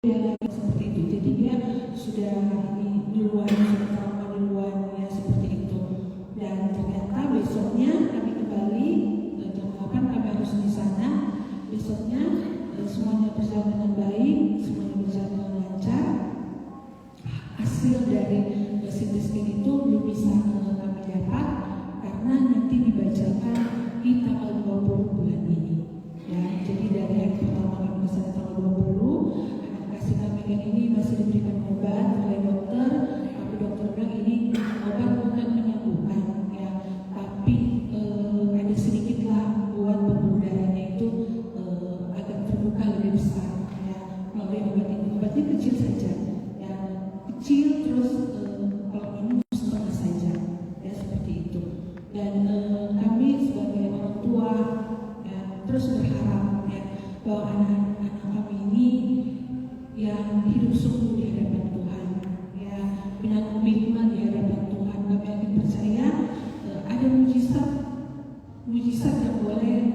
seperti itu. Jadi dia sudah duluan, sudah trauma duluan ya seperti itu. Dan ternyata besoknya kami kembali jam 8 kami harus di sana. Besoknya semuanya berjalan dengan baik, semuanya berjalan dengan lancar. Hasil dari CT scan itu belum bisa kami dapat karena nanti dibacakan di tanggal 20 bulan ini. Ya, jadi dari hari pertama kami ke sana tanggal 20, anak kasih kami kan ini masih diberikan obat oleh dokter, tapi dokter bilang ini obat bukan menyembuhkan, ya, tapi ada sedikitlah buat pembuluh darahnya itu agak terbuka lebih besar, ya, melalui obat ini. Obatnya kecil saja, ya, kecil terus kalau minum setengah saja, ya seperti itu. Dan kami sebagai orang tua ya, terus berharap ya bahwa anak-anak kami ini yang hidup sungguh di hadapan Tuhan, ya, dengan komitmen di hadapan Tuhan. Kami akan percaya ada mujizat yang boleh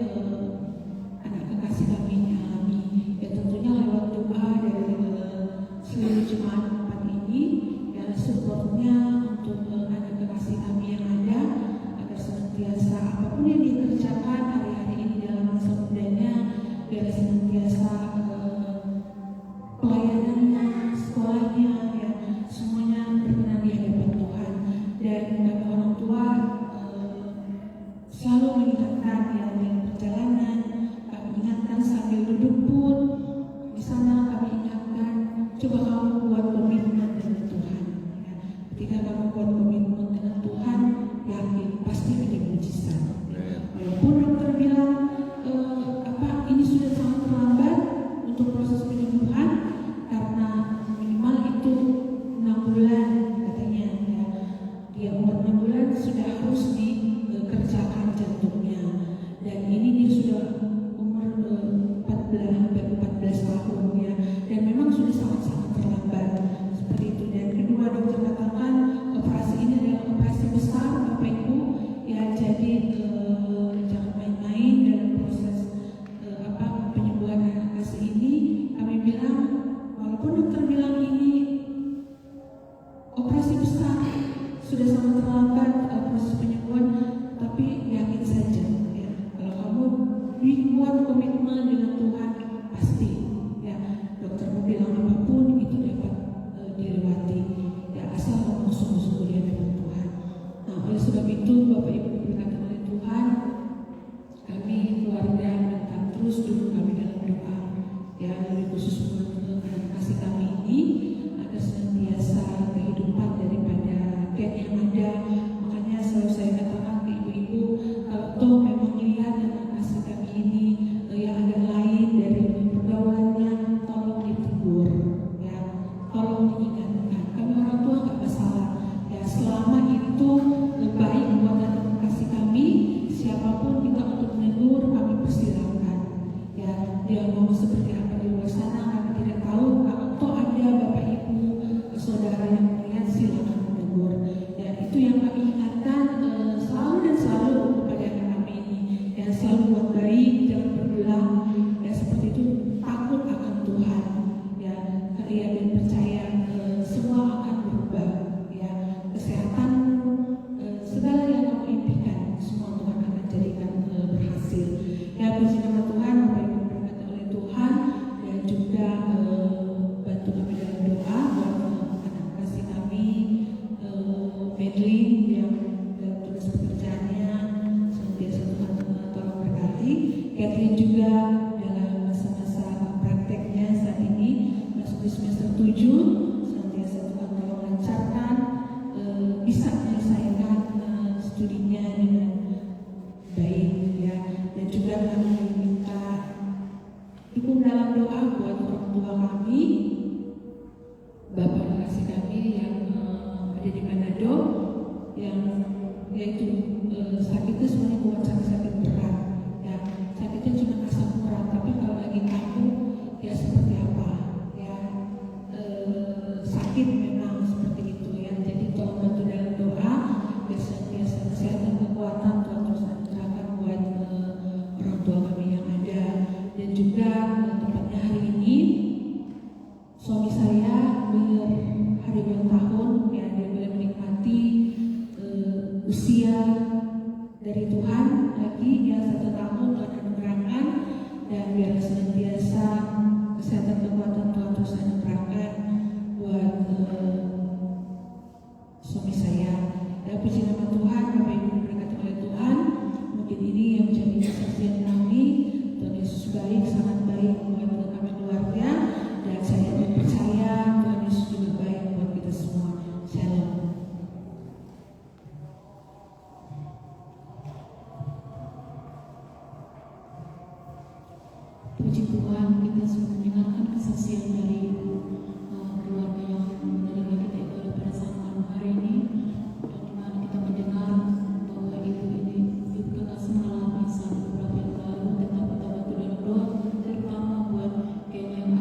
anak kekasih kami alami. Ya tentunya lewat doa dari seluruh jemaat tempat ini, ya supportnya untuk anak kekasih kami yang ada agar senantiasa apapun yang dikerjakan hari-hari ini dalam masa mudanya, biar senantiasa pelayanannya, sekolahnya, ya semuanya berkenan di hadapan Tuhan. Dan kami orang tua selalu mengingatkan ya dalam perjalanan, kami ingatkan sambil duduk pun di sana kami ingatkan, coba kamu buat komitmen dengan Tuhan. Ya, ketika kamu buat komitmen dengan Tuhan, yakin pasti ada mujizat. Walaupun dokter bilang ini sudah sangat terlambat untuk proses penyembuhan karena minimal itu 6 bulan katanya, ya. Dia umur 6 bulan sudah harus dikerjakan jantungnya, dan ini dia sudah umur 14 tahun ya, dan memang sudah sangat-sangat terlambat seperti itu. Dan kedua dokter katakan operasi ini adalah operasi besar Bapak Ibu, ya jadi jangan main-main dalam proses penyembuhan anak kasih ini. Kami bilang walaupun dokter bilang ini operasi besar sudah sangat terlambat proses penyembuhan, tapi yakin saja ya kalau kamu dibuat komitmen dengan Tuhan pasti ya dokter mau bilang apapun itu dapat dilewati ya asal kamu sungguh-sungguh di hadapan Tuhan. Nah oleh sebab itu Bapak Ibu diberkati oleh Tuhan, kami keluarga minta terus dulu kami dalam doa ya, lebih khusus untuk anak kasih kami ini agar senantiasa kehidupan daripada Ken yang ada. Makanya selalu saya katakan ke ibu-ibu, kalau toh memang lihat anak kasih kami ini yang agak lain dari pergaulannya, tolong ditegur ya, tolong diingatkan. Kami orang tua nggak masalah ya, selama itu baik buat anak kasih kami, siapapun kita untuk menegur kami persilakan ya. Dia mau seperti apa di luar sana kami tidak tahu. Kalau toh ada Bapak Ibu saudara yang melihat, silakan menegur ya. Itu yang kami ingatkan selalu dan selalu kepada anak kami ini ya, selalu buat baik, jangan berbelah ya, seperti itu. Takut akan Tuhan ya, kalian dan percaya semua akan berubah ya. Kesehatan segala yang kamu impikan semua Tuhan akan jadikan berhasil ya. Puji nama Tuhan, Bapak Ibu diberkati oleh Tuhan, dan juga bantu kami dalam doa buat anak kasih kami Medlin yang dalam tugas pekerjaannya senantiasa Tuhan tolong berkati. Catherine juga dalam masa-masa prakteknya saat ini masuk di semester 7, senantiasa Tuhan tolong lancarkan, bisa menyelesaikan studinya dengan baik ya. Dan juga kami minta dukung dalam doa buat orang tua kami, Bapak kasih kami yang ada di Manado, yang yaitu sakitnya semuanya bukan sakit berat ya, sakitnya cuma asam urat, tapi kalau lagi kamu ya seperti apa ya, sakit memang seperti itu ya. Jadi tolong bantu dalam doa biar senantiasa kesehatan kekuatan Tuhan terus anugerahkan buat orang tua kami yang ada. Dan juga tepatnya hari ini suami saya berhari ulang tahun, ya dia boleh menikmati usia dari Tuhan lagi, ya 1 tahun Tuhan anugerahkan, dan biar senantiasa kesehatan kekuatan Tuhan terus anugerahkan buat suami saya. Ya puji nama Tuhan, Bapak Ibu diberkati oleh Tuhan. Mungkin ini yang menjadi kesaksian kami. Tuhan Yesus baik, sangat baik buat kami keluarga, dan saya percaya Tuhan Yesus juga baik buat kita semua. Shalom. Puji Tuhan, kita sudah mendengarkan kesaksian dari keluarga yang menerima kita ibadah pada saat malam hari ini, dan dimana kita mendengar bahwa ibu kekasih mengalami beberapa yang lalu, tetapi kita bantu dalam doa terutama buat Kenya yang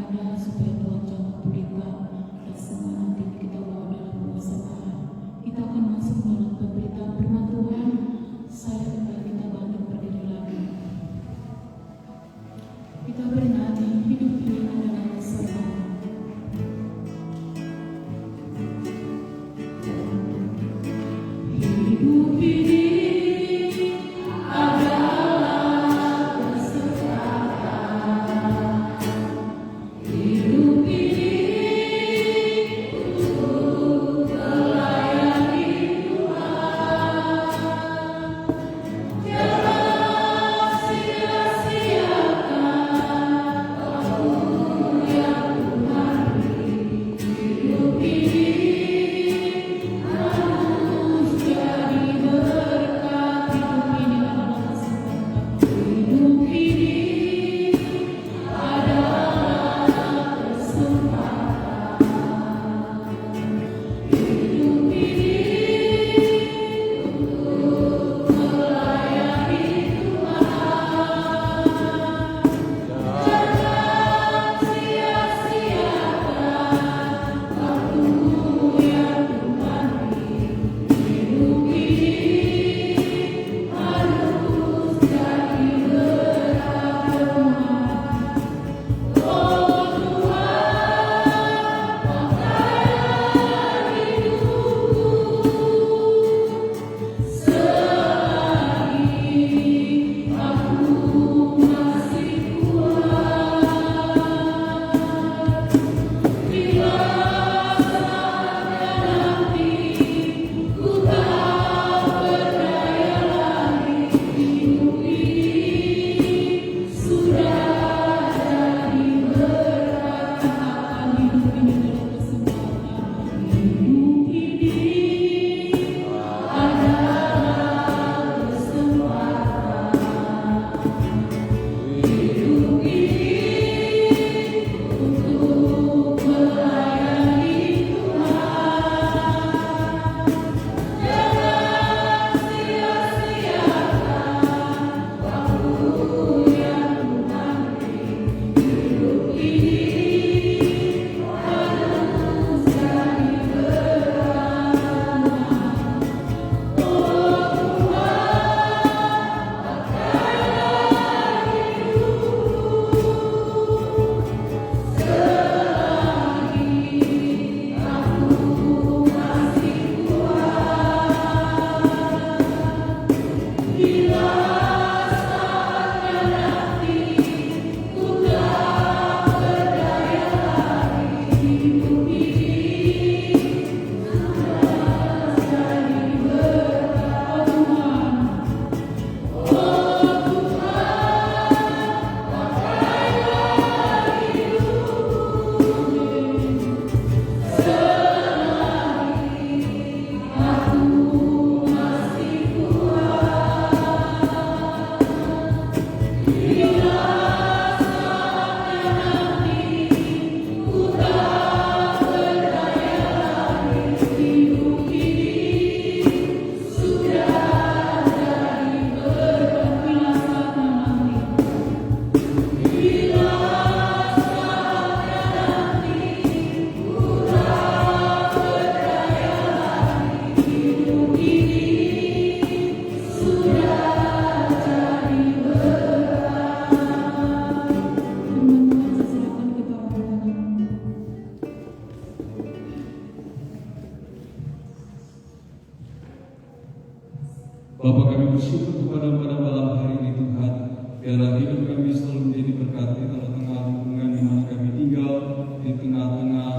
Bapa, kami bersyukur kepada pada malam hari ini Tuhan. Biarlah hidup kami selalu menjadi berkat di tengah-tengah lingkungan di mana kami tinggal, di tengah-tengah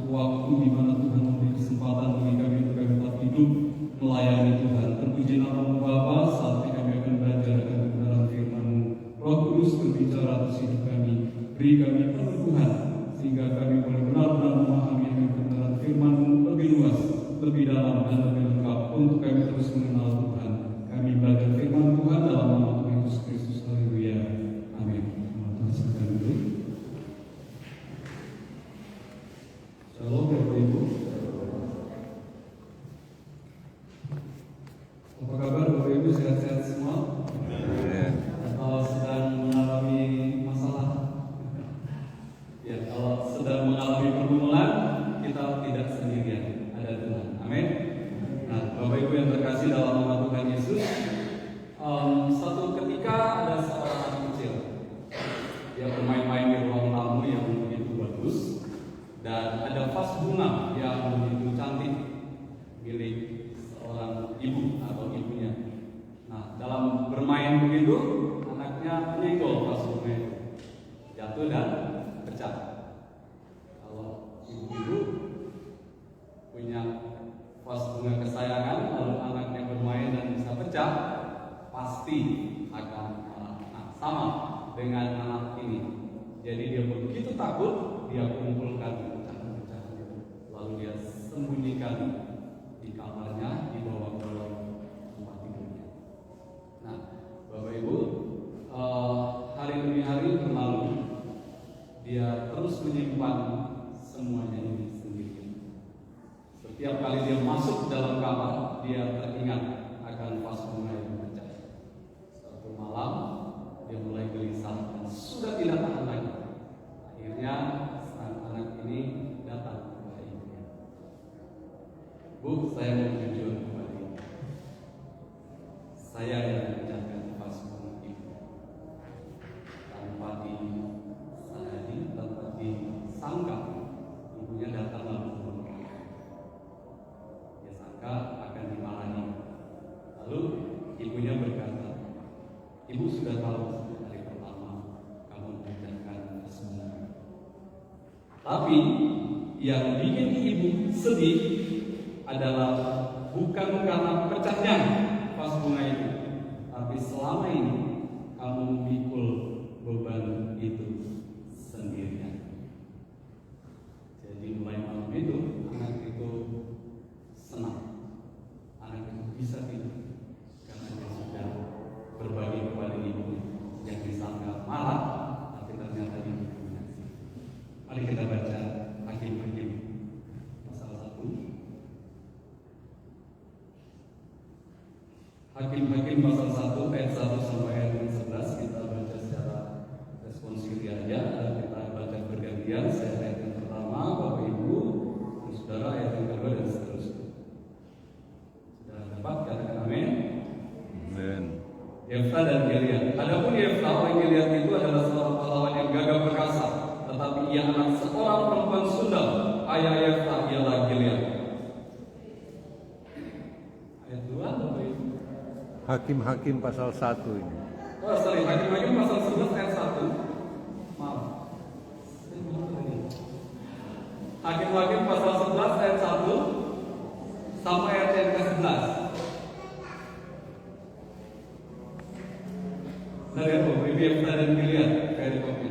waktu di mana Tuhan memberi kesempatan bagi kami untuk kami tetap hidup melayani Tuhan. Terpuji nama-Mu Bapa, saat ini kami akan belajar akan kebenaran firman-Mu. Roh Kudus berbicara atas hidup kami, beri kami peneguhan sehingga kami boleh benar-benar memahami akan kebenaran firman-Mu lebih luas, lebih dalam dan lebih lengkap untuk kami terus mengenal Tuhan. Kami belajar firman Tuhan dalam nama Tuhan Yesus Kristus. Haleluya. Amin. Tuhan silakan dulu. Shalom Bapak Ibu. Apa kabar Bapak Ibu, sehat-sehat semua? Atau sedang mengalami masalah? Ya, kalau sedang mengalami pergumulan, kita tidak sendirian, ada Tuhan. Amin. Nah, Bapak Ibu yang terkasih dalam nama Tuhan Yesus, suatu ketika ada seorang anak kecil, dia bermain-main di ruang tamu yang begitu bagus, dan ada vas bunga yang begitu cantik milik seorang ibu atau ibunya. Nah, dalam bermain begitu, anaknya menyenggol vas bunga itu, jatuh dan pecah. Kalau ibu-ibu punya vas bunga kesayangan, lalu anaknya bermain dan bisa pecah, pasti akan marah. Nah, sama dengan anak ini. Jadi dia begitu takut, dia kumpulkan pecahan-pecahan itu, lalu dia sembunyikan di kamarnya, di bawah tempat tidurnya. Nah, Bapak Ibu, hari demi hari berlalu, dia terus menyimpan semuanya ini sendiri. Setiap kali dia masuk ke dalam kamar, dia teringat akan vas bunga yang pecah. Suatu malam, dia mulai gelisah dan sudah tidak tahan lagi. Akhirnya, sang anak ini datang kepada ibunya. Bu, saya mau jujur kepada ibu. Saya yang memecahkan vas bunga ibu. Tanpa disadari, tanpa disangka, ibunya datang lalu memeluk. Dia sangka akan dimarahi. Lalu ibunya berkata, "Ibu sudah tahu dari pertama kamu memecahkan vas bunga. Tapi yang bikin ibu sedih adalah bukan karena pecahnya vas bunga itu, tapi selama ini kamu memikul beban itu sendirian." Jadi mulai malam itu anak itu senang, anak itu bisa tidur karena dia sudah berbagi kepada ibunya yang disangka marah, tapi ternyata ibu mengasih. Mari kita baca Hakim-Hakim pasal 1. Hakim-Hakim pasal 1 ayat 1 sampai ayat 11. Kita baca secara responsif aja, dan kita baca bergantian. Saya ayat yang pertama, Bapak Ibu dan Saudara ayat yang kedua, dan seterusnya. Sudah dapat? Katakan amin. Amin. Yefta dan Gilead. Adapun Yefta orang Gilead itu adalah seorang pahlawan yang gagah perkasa, tetapi ia anak seorang perempuan sundal. Ayah Yefta ialah Gilead. Ayat 2, Bapak Ibu. Hakim-Hakim pasal 1 ini. Oh, sorry, Hakim-Hakim pasal 11 ayat 1. Maaf. Hakim-Hakim pasal 11 ayat 1 sampai ayat yang ke-11. Saya lihat Bapak Ibu Yefta dan Gilead kayak di kopi.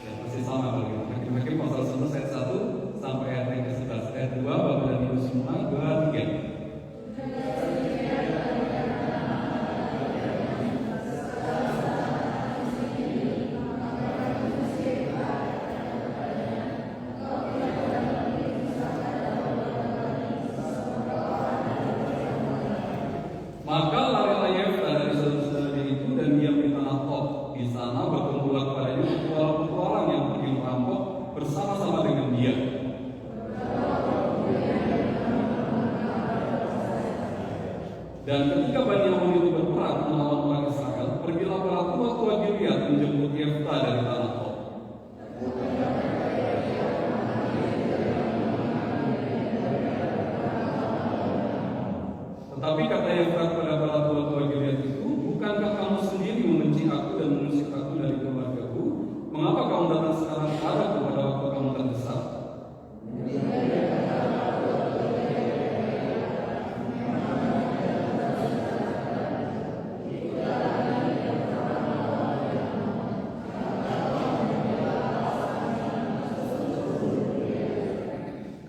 Ya, masih sama bagi Hakim-Hakim pasal 11 ayat 1 sampai ayat yang ke-11. Ayat 2, Bapak dan Ibu semua, 2, 3. Maka larilah Yefta dari saudara-saudaranya itu dan diam di tanah Tob. Di sana berkumpullah kepadanya puluh orang yang pergi merampok bersama-sama dengan dia. Dan ketika Bani Ammon itu berperang melawan orang Israel, pergilah para tua-tua Gilead menjemput Yefta dari tanah Tob. Tetapi kata Yefta kepada para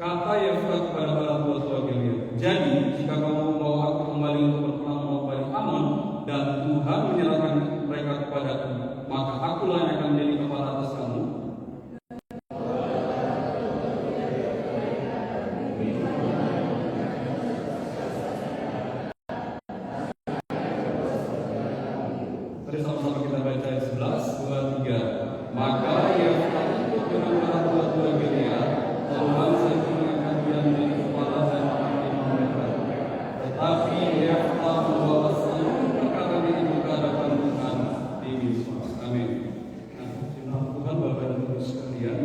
Kata Yefta kepada para tua-tua Gilead, jadi jika kamu membawa aku kembali untuk berperang melawan Amon dan Tuhan menyerahkan mereka kepadaku, maka akulah yang akan menjadi kepala atas kamu. Tadi sama-sama kita baca ayat 11, 2, 3. Maka Yefta ikut dengan para tua-tua Gilead, lalu bangsa itu mengangkat dia menjadi kepala dan panglima mereka. Tetapi Yefta membawa seluruh perkara itu ke hadapan Tuhan di Mispa. Amin. Nah, firman Tuhan Bapak dan Ibu sekalian,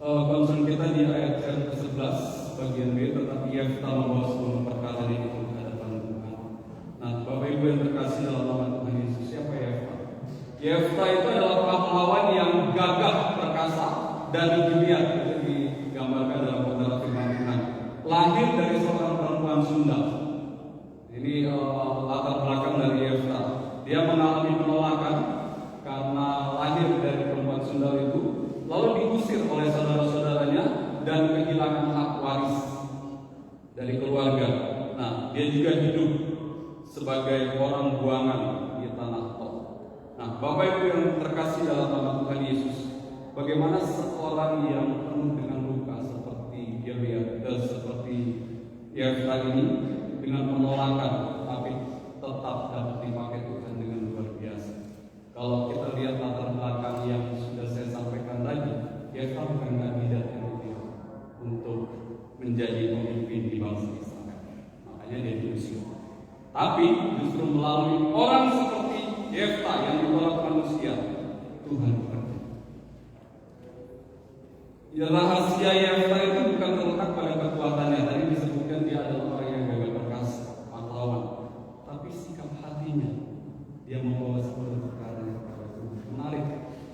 concern kita di ayat ke-11 bagian B, tetapi Yefta membawa seluruh perkara itu ke hadapan Tuhan. Nah, Bapak Ibu yang terkasih dalam nama Tuhan Yesus, siapa Yefta? Yefta itu adalah pahlawan yang gagah perkasa dari Gilead, itu digambarkan dalam pembelaan firman Tuhan. Lahir dari seorang perempuan Sunda. Ini latar belakang dari Yefta. Dia mengalami penolakan karena lahir dari perempuan Sunda itu, lalu diusir oleh saudara-saudaranya dan kehilangan hak waris dari keluarga. Nah, dia juga hidup sebagai orang buangan di tanah Tob. Nah, Bapak Ibu yang terkasih dalam nama Tuhan Yesus, bagaimana seorang yang penuh dengan luka seperti Gilead, seperti Yefta ini, dengan penolakan, tapi tetap dapat dipakai Tuhan dengan luar biasa. Kalau kita lihat latar belakang yang sudah saya sampaikan tadi, Yefta bukan kandidat yang ideal untuk menjadi pemimpin di bangsa Israel. Makanya dia diusir. Tapi justru melalui orang seperti Yefta yang ditolak manusia, Tuhan bekerja. Ya, rahasia Yefta itu bukan terletak pada kekuatannya. Tadi disebutkan dia adalah orang yang gagah perkasa, pahlawan. Tapi sikap hatinya, dia membawa seluruh perkara kepada Tuhan. Menarik,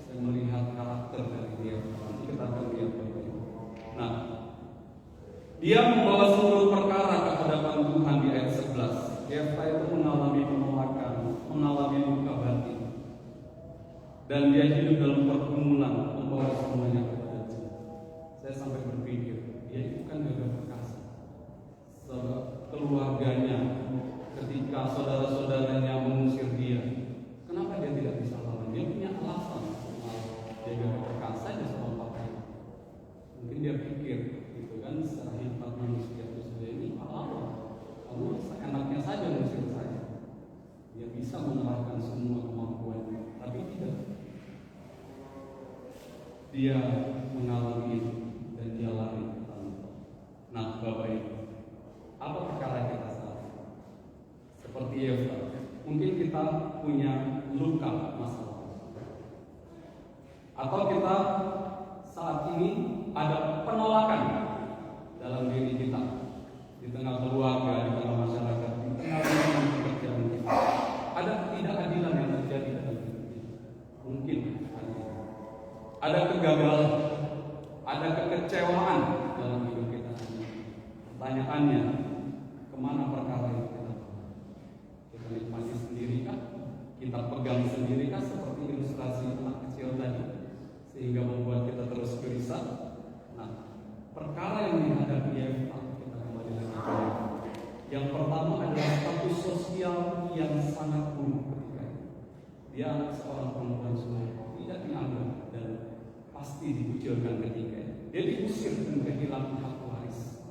saya melihat karakter dari Yefta. Nanti kita akan lihat bagaimana. Nah, dia membawa seluruh perkara ke hadapan Tuhan di ayat 11. Yefta itu mengalami penolakan, mengalami luka batin, dan dia hidup dalam pergumulan membawa semuanya kepada Tuhan. Saya sampai berpikir, dia itu kan gagah perkasa. Keluarganya, ketika saudara-saudaranya mengusir dia, kenapa dia tidak bisa lawan? Dia punya alasan. Dia gagah perkasa aja sama papanya. Mungkin dia pikir, gitu kan, secara hikmat manusia itu sudah ini pahlawan. Kamu seenaknya saja mengusir saya. Dia bisa mengerahkan semua kemampuannya, tapi tidak. Dia mengalami itu dan dia lari ke tanah. Nah, Bapak Ibu, apa perkara kita saat ini? Seperti Yefta, mungkin kita punya luka masalah, atau kita saat ini ada penolakan dalam diri kita, di tengah keluarga, di tengah masyarakat, di tengah pekerjaan kita. Ada ketidakadilan yang terjadi dalam hidup kita. Mungkin ada kegagalan, ada kekecewaan dalam hidup kita. Pertanyaannya, kemana perkara itu kita bawa? Kita nikmati sendiri kah? Kita pegang sendiri kah? Seperti ilustrasi anak kecil tadi, sehingga membuat kita terus gelisah. Nah, perkara yang dihadapi Yefta, kita kembali lagi ke Yefta. Yang pertama adalah status sosial yang sangat buruk ketika itu. Dia anak seorang perempuan Sunda, tidak dianggap dan pasti dikucilkan ketika itu. Dia diusir dan kehilangan hak waris,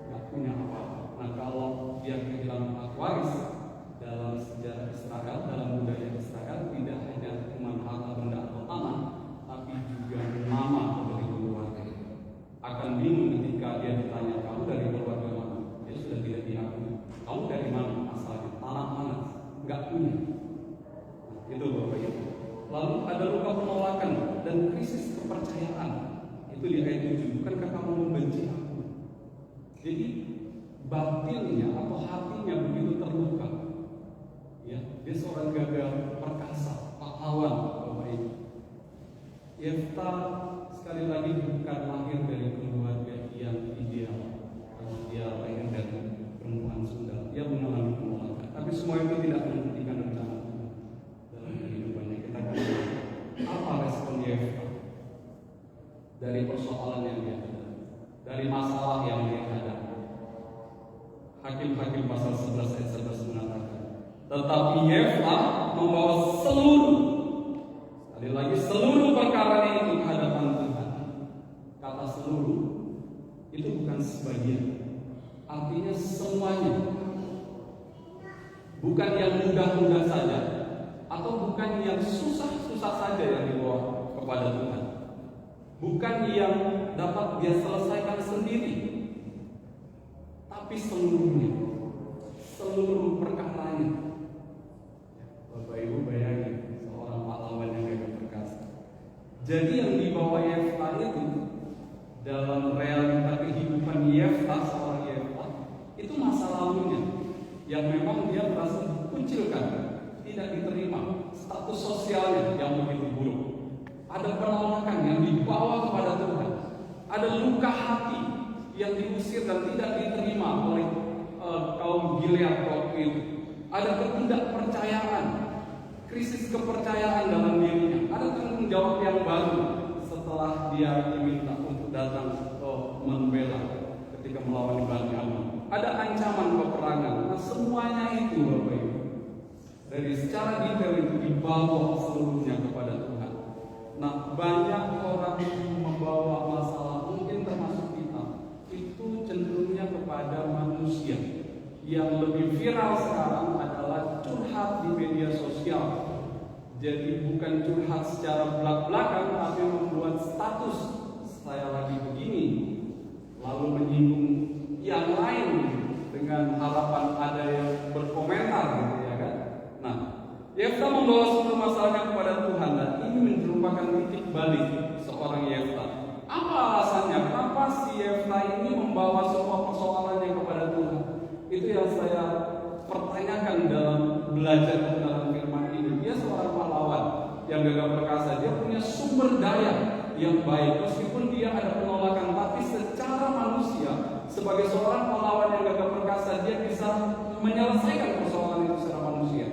nggak punya apa-apa. Nah, kalau dia kehilangan hak waris dalam sejarah Israel, dalam budaya Israel, tidak hanya cuma harta benda atau tanah, tapi juga nama dari keluarga. Akan bingung ketika dia ditanya, kamu dari keluarga mana? Dia sudah tidak diakui. Kamu dari mana asalnya? Tanah mana? Nggak punya. Nah, itu Bapak Ibu. Lalu ada luka penolakan dan krisis kepercayaan. Itu di ayat 7. Bukankah kamu membenci aku? Jadi batinnya atau hatinya begitu terluka. Ya, dia seorang gagah perkasa, pahlawan, Bapak Ibu. Yefta sekali lagi bukan lahir dari keluarga yang ideal. Dia lahir dari perempuan Sunda. Dia mengalami penolakan. Tapi semua itu tidak menghentikan rencana Tuhan dalam kehidupannya. Kita apa respon Yefta dari persoalan yang dia hadapi? dari masalah yang dia hadapi. Hakim-Hakim pasal 11 ayat 11 mengatakan, tetapi Yefta membawa seluruh, sekali lagi seluruh perkara ini ke hadapan Tuhan. Kata seluruh itu bukan sebagian, artinya semuanya. Bukan yang mudah-mudah saja, atau bukan yang susah-susah saja yang dibawa kepada Tuhan. Bukan yang dapat dia selesaikan sendiri, tapi seluruhnya, seluruh perkaranya. Bapak Ibu bayangin seorang pahlawan yang gagah perkasa. Jadi yang dibawa Yefta itu dalam realita kehidupan Yefta, seorang Yefta, itu masa lalunya yang memang dia merasa dikucilkan, tidak diterima, status sosialnya yang begitu buruk. Ada penolakan yang dibawa kepada Tuhan, ada luka hati yang diusir dan tidak diterima oleh kaum Gilead waktu itu. Ada ketidakpercayaan, krisis kepercayaan dalam dirinya. Ada tanggung jawab yang baru setelah dia diminta untuk datang membela ketika melawan Bani Ammon. Ada ancaman peperangan. Nah, semuanya itu Bapak Ibu, dari secara detail itu dibawa seluruhnya kepada Tuhan. Nah, banyak orang membawa masalah, mungkin termasuk kita, itu cenderungnya kepada manusia. Yang lebih viral sekarang adalah curhat di media sosial. Jadi bukan curhat secara belak-belakan, tapi membuat status saya lagi begini, lalu menyinggung yang lain dengan harapan ada yang berkomentar, gitu ya kan? Nah, Yefta membawa seluruh masalahnya kepada Tuhan, dan ini merupakan titik balik seorang Yefta. Apa alasannya? Kenapa si Yefta ini membawa semua persoalannya kepada Tuhan? Itu yang saya pertanyakan dalam belajar dalam firman ini. Dia seorang pahlawan yang gagah perkasa, dia punya sumber daya yang baik, meskipun dia ada penolakan, tapi secara manusia, sebagai seorang pahlawan yang gagah perkasa, dia bisa menyelesaikan persoalan itu secara manusia.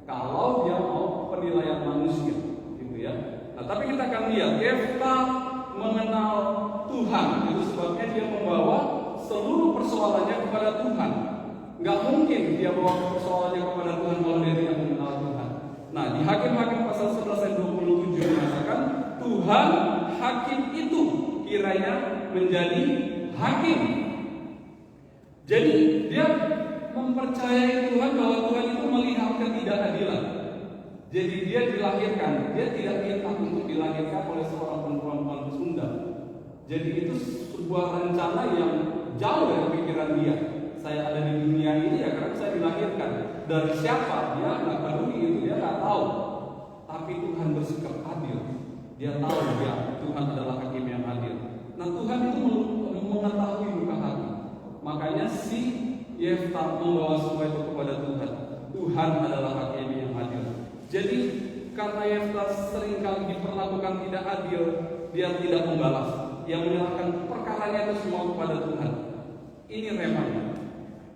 Kalau dia mau penilaian manusia, gitu ya. Nah, tapi kita akan lihat Yefta mengenal Tuhan, itu sebabnya dia membawa seluruh persoalannya kepada Tuhan. Nggak mungkin dia bawa persoalannya kepada Tuhan kalau dia tidak mengenal Tuhan. Nah, di Hakim-Hakim pasal 11 ayat 27 mengatakan, Tuhan hakim itu kiranya menjadi hakim. Jadi dia mempercayai Tuhan bahwa Tuhan itu melihat ketidakadilan. Jadi dia dilahirkan, dia tidak minta untuk dilahirkan oleh seorang perempuan Sunda. Jadi itu sebuah rencana yang jauh dari pikiran dia. Saya ada di dunia ini ya karena saya dilahirkan. Dari siapa? Dia nggak peduli itu, dia nggak tahu. Tapi Tuhan bersikap adil. Dia tahu ya Tuhan adalah hakim yang adil. Nah, Tuhan itu mengetahui luka hati. Makanya si Yefta membawa semua itu kepada Tuhan. Tuhan adalah hakim yang adil. Jadi karena Yefta seringkali diperlakukan tidak adil, dia tidak membalas. Dia menyerahkan perkaranya itu semua kepada Tuhan. Ini remanya.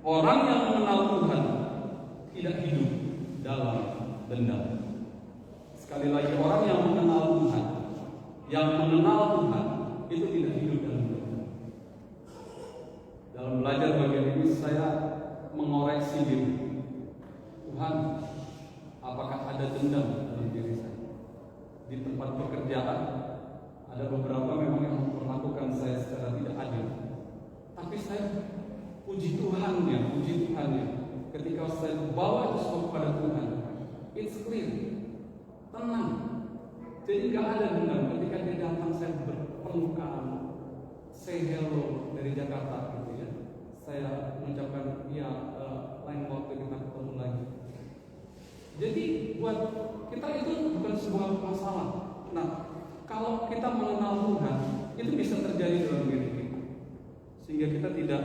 Orang yang mengenal Tuhan tidak hidup dalam dendam. Sekali lagi, orang yang mengenal Tuhan, itu tidak hidup dalam dendam. Dalam belajar bagian ini saya mengoreksi diri. Tuhan, apakah ada dendam dalam diri saya? Di tempat pekerjaan ada beberapa memang yang memperlakukan saya secara tidak adil. Tapi saya puji Tuhannya, ketika saya bawa itu semua kepada Tuhan, it's clear, tenang. Jadi gak ada dendam. Ketika dia datang saya berpelukan, say hello dari Jakarta gitu ya. Saya mengucapkan ya lain waktu kita ketemu lagi. Jadi buat kita itu bukan sebuah masalah. Nah, kalau kita mengenal Tuhan, itu bisa terjadi dalam diri kita, sehingga kita tidak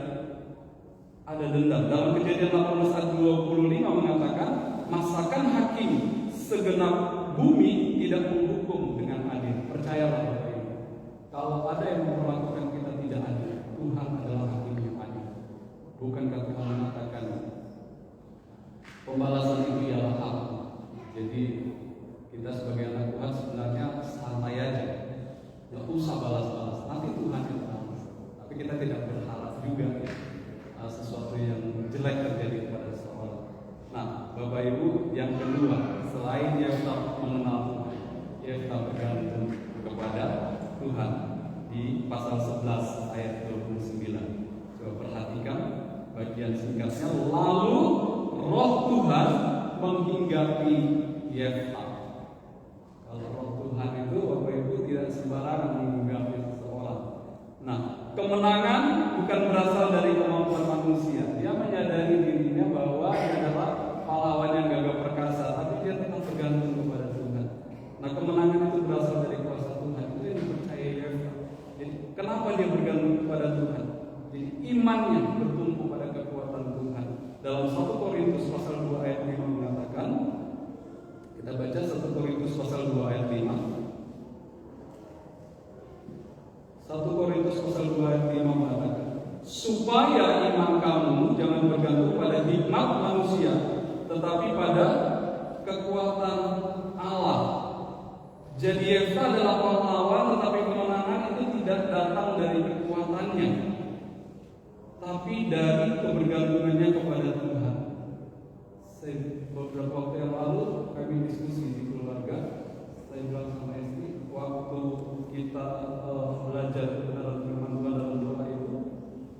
ada dendam. Dalam Kejadian 18 ayat 25 mengatakan, masakan hakim segenap bumi tidak menghukum dengan adil. Percayalah Bapak Ibu, kalau ada yang memperlakukan kita tidak adil, Tuhan adalah hakim yang adil. Bukankah Tuhan mengatakan pembalasan itu ialah hak? Jadi kita sebagai anak Tuhan sebenarnya santai aja, nggak usah balas-balas, nanti Tuhan yang balas. Tapi kita yang kedua, selain Yefta mengenal Tuhan, Yefta bergantung kepada Tuhan di pasal 11 ayat 29. Coba perhatikan bagian singkatnya. Lalu roh Tuhan menghinggapi Yefta. Kalau roh Tuhan itu Bapak Ibu tidak sembarangan menghinggapi seseorang. Nah, kemenangan bukan berasal dari kemampuan manusia. Dia menyadari dirinya bahwa dia adalah pahlawan yang gagah perkasa, tapi dia tetap bergantung kepada Tuhan. Nah, kemenangan itu berasal dari kuasa Tuhan. Itu yang dipercaya Yefta. Jadi, kenapa dia bergantung kepada Tuhan? Jadi, imannya bertumpu pada kekuatan Tuhan. Dalam 1 Korintus pasal 2 ayat 5 mengatakan, kita baca 1 Korintus pasal 2 ayat 5. 1 Korintus pasal 2 ayat 5 mengatakan, supaya iman kamu jangan bergantung pada hikmat manusia, tetapi pada kekuatan Allah. Jadi Yefta adalah pahlawan, tetapi kemenangan itu tidak datang dari kekuatannya, tapi dari kebergantungannya kepada Tuhan. Beberapa waktu yang lalu kami diskusi di keluarga. Saya bilang sama istri, waktu kita belajar kebenaran firman Tuhan dalam doa itu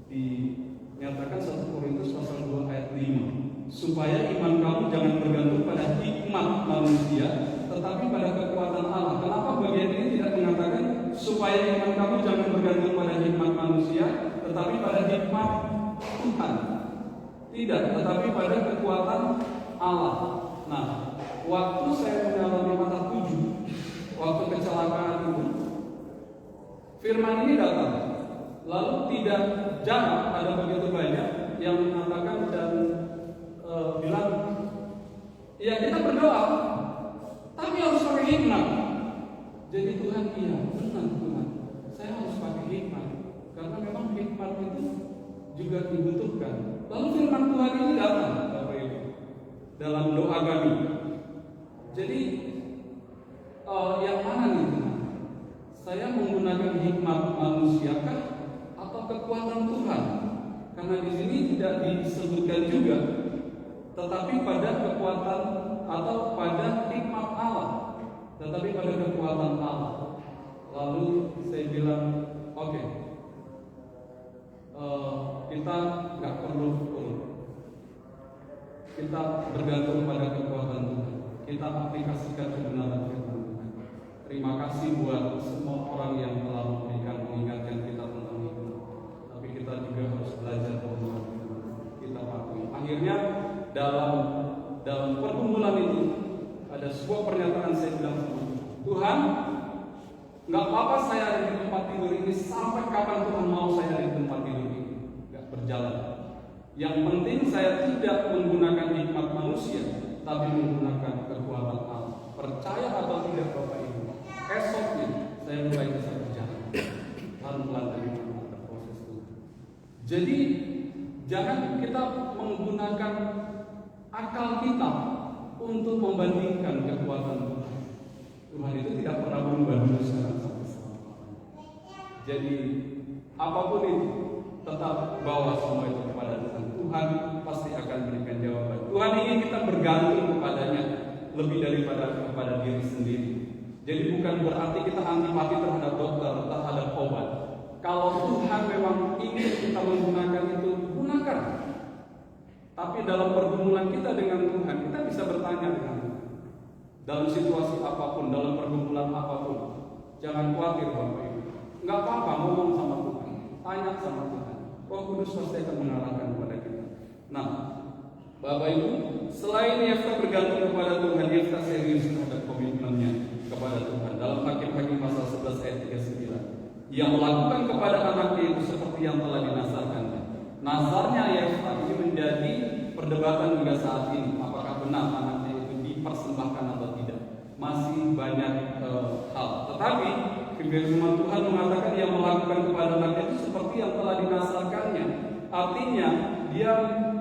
dinyatakan 1 Korintus pasal 2 ayat 5, supaya iman kamu jangan bergantung pada hikmat manusia, tetapi pada kekuatan Allah. Kenapa bagian ini tidak mengatakan supaya iman kamu jangan bergantung pada hikmat manusia, tetapi pada hikmat Tuhan? Tidak, tetapi pada kekuatan Allah. Nah, waktu saya mengalami mata tujuh, waktu kecelakaan itu, firman ini datang. Lalu tidak jarang ada begitu banyak yang mengatakan dan bilang, ya kita berdoa, tapi harus pakai hikmat. Jadi Tuhan, iya benar Tuhan, saya harus pakai hikmat, karena memang hikmat itu juga dibutuhkan. Lalu firman Tuhan ini datang, Bapak Ibu, dalam doa kami. Jadi yang mana nih Tuhan? Saya menggunakan hikmat manusia kah atau kekuatan Tuhan? Karena di sini tidak disebutkan juga, tetapi pada kekuatan atau pada hikmat Allah, tetapi pada kekuatan Allah. Lalu saya bilang, oke, kita nggak perlu kita bergantung pada kekuatan Tuhan. Kita aplikasikan kebenaran firman Tuhan. Terima kasih buat semua orang yang telah mengingatkan kita tentang itu. Tapi kita juga harus belajar bahwa kita patuhi. Akhirnya dalam pergumulan itu ada sebuah pernyataan saya bilang sama Tuhan, nggak apa-apa saya ada di tempat tidur ini sampai kapan Tuhan mau saya ada di tempat tidur ini. Nggak berjalan. Yang penting saya tidak menggunakan hikmat manusia, tapi menggunakan kekuatan Allah. Percaya atau tidak Bapak Ibu, esoknya saya mulai bisa berjalan pelan-pelan dari proses itu. Jadi jangan kita menggunakan akal kita untuk membandingkan kekuatan Tuhan. Tuhan itu tidak pernah berubah dulu sekarang sampai selamanya. Jadi apapun itu tetap bawa semua itu kepada Tuhan. Tuhan pasti akan berikan jawaban. Tuhan ingin kita bergantung kepadanya lebih daripada kepada diri sendiri. Jadi bukan berarti kita antipati terhadap dokter, terhadap obat. Kalau Tuhan memang ingin kita menggunakan itu, gunakan. Tapi dalam pergumulan kita dengan Tuhan, kita bisa bertanya dengan Tuhan. Dalam situasi apapun, dalam pergumulan apapun, jangan khawatir Bapak Ibu. Enggak apa-apa ngomong sama Tuhan, tanya sama Tuhan. Roh Kudus pasti akan mengarahkan kepada kita. Nah, Bapak Ibu, selain Yefta bergantung kepada Tuhan, Yefta serius terhadap komitmennya kepada Tuhan. Dalam Hakim-Hakim pasal 11 ayat 39, ia melakukan kepada anaknya itu seperti yang telah dinasarkannya. Nazarnya Yefta ini menjadi perdebatan hingga saat ini. Apakah benar anaknya itu dipersembahkan atau tidak? Masih banyak hal. Tetapi firman Tuhan mengatakan ia melakukan kepada anaknya itu seperti yang telah dinasarkannya. Artinya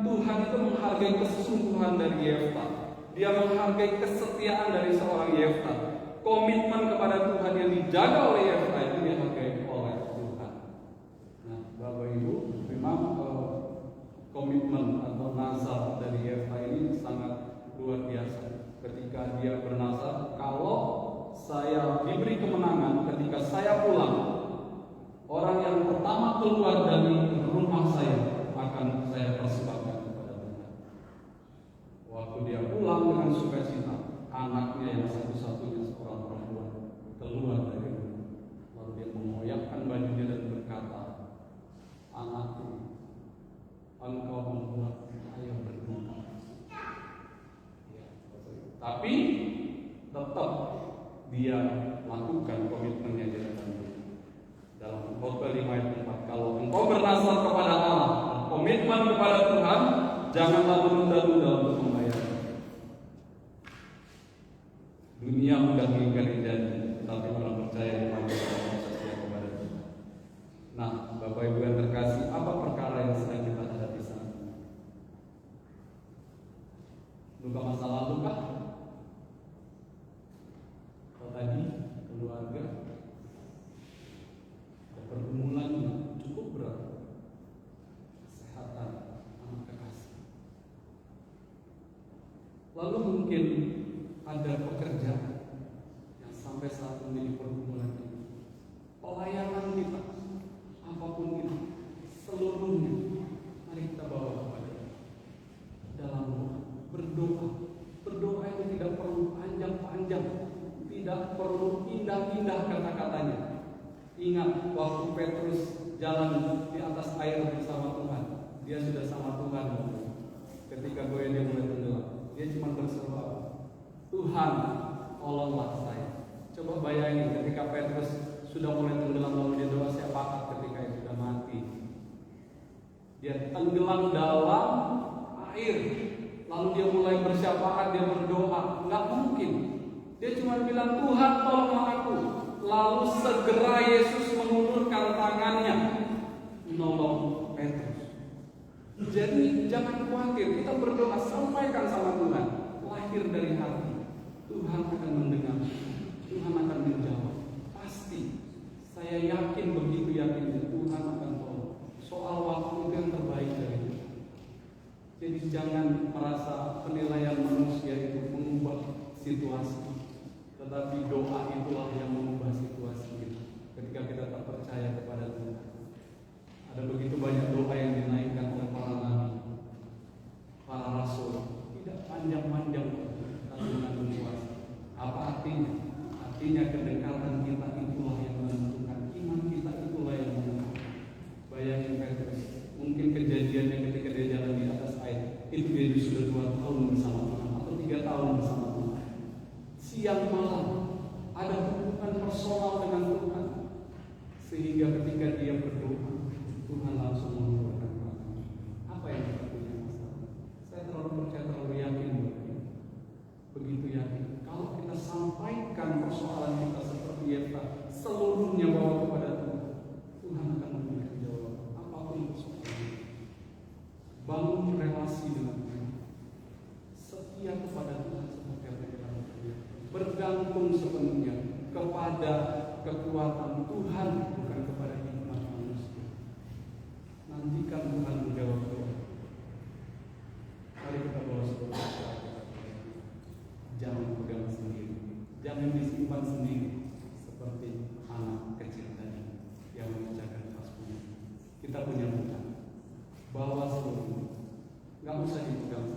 Tuhan itu menghargai kesungguhan dari Yefta. Dia menghargai kesetiaan dari seorang Yefta. Komitmen kepada Tuhan yang dijaga oleh Yefta itu dihargai oleh Tuhan. Nah, Bapak Ibu, memang komitmen atau nazar dari Yefta ini sangat luar biasa. keluar dari rumah saya akan saya persembahkan kepada Tuhan. Waktu dia pulang dengan sukacita, anaknya yang satu-satunya seorang perempuan keluar dari rumah. Lalu dia mengoyakkan bajunya dan berkata, "Anakku, engkau membuat saya berduka." Ya, tapi tetap dia lakukan komitmennya di hadapan Tuhan. Dalam Khotbah 5 ayat 4, kalau engkau bernasar kepada Allah, komitmen kepada Tuhan, janganlah menunda-nunda untuk membayar. Dunia mudah mengingkari janji, tetapi orang percaya kepada Allah setia kepada Tuhan. Nah, Bapak Ibu yang terkasih, apa perkara yang sedang kita hadapi saat ini? Luka masa lalu kah? Atau tadi keluarga? Pergumulan yang cukup berat, kesehatan anak kekasih. Lalu mungkin ada pekerjaan yang sampai saat ini pergumulan ini. Pelayanan kita, apapun itu, seluruhnya, mari kita bawa kepada dalam doa, berdoa. Berdoa itu tidak perlu panjang-panjang, tidak perlu indah-indah kata-katanya. Ingat waktu Petrus jalan di atas air bersama Tuhan, dia sudah sama Tuhan. Ketika dia mulai tenggelam, dia cuma berseru, "Tuhan, tolonglah saya." Coba bayangin ketika Petrus sudah mulai tenggelam, lalu dia doa syafaat ketika dia sudah mati. Dia tenggelam dalam air, lalu dia mulai bersyafaat, dia berdoa. Nggak mungkin. Dia cuma bilang, "Tuhan, tolonglah aku." Lalu segera Yesus mengulurkan tangannya menolong Petrus. Jadi jangan khawatir, kita berdoa, sampaikan sama Tuhan, lahir dari hati. Tuhan akan mendengar, Tuhan akan menjawab. Pasti, saya yakin, begitu yakinnya Tuhan akan tolong. Soal waktu itu yang terbaik dari Tuhan. Jadi jangan merasa penilaian manusia itu mengubah situasi. Tetapi doa itulah yang mengubah situasi kita. Ketika kita tak percaya kepada Tuhan, ada begitu banyak doa yang dinaikkan oleh para nabi, para rasul, tidak panjang-panjang, tapi mengandung kuasa. Apa artinya? Artinya kedekatan kita itulah yang menentukan, iman kita itulah yang menentukan. Bayangin Petrus, mungkin kejadiannya ketika dia jalan di atas air, itu dia sudah 2 tahun bersama Tuhan atau 3 tahun bersama Tuhan. Siang malam ada hubungan personal dengan Tuhan, sehingga ketika dia berdoa, Tuhan langsung mengeluarkan kata. Apa yang kita punya masalah? Saya terlalu percaya, terlalu yakin, begitu yakin. Kalau kita sampaikan persoalan kita seperti Yefta, seluruhnya bawa kepada Tuhan, Tuhan akan memberikan jawaban apapun persoalan. Bangun relasi dengan Tuhan, setia kepada Tuhan seperti apa yang kita lakukan. Bergantung sepenuhnya kepada kekuatan Tuhan, bukan kepada hikmat manusia. Nantikan Tuhan menjawab doa. Mari kita bawa sebuah. Jangan pegang sendiri, jangan disimpan sendiri seperti anak kecil tadi yang mengerjakan paspunya. Kita punya Tuhan, bawa seluruhnya, nggak usah dipegang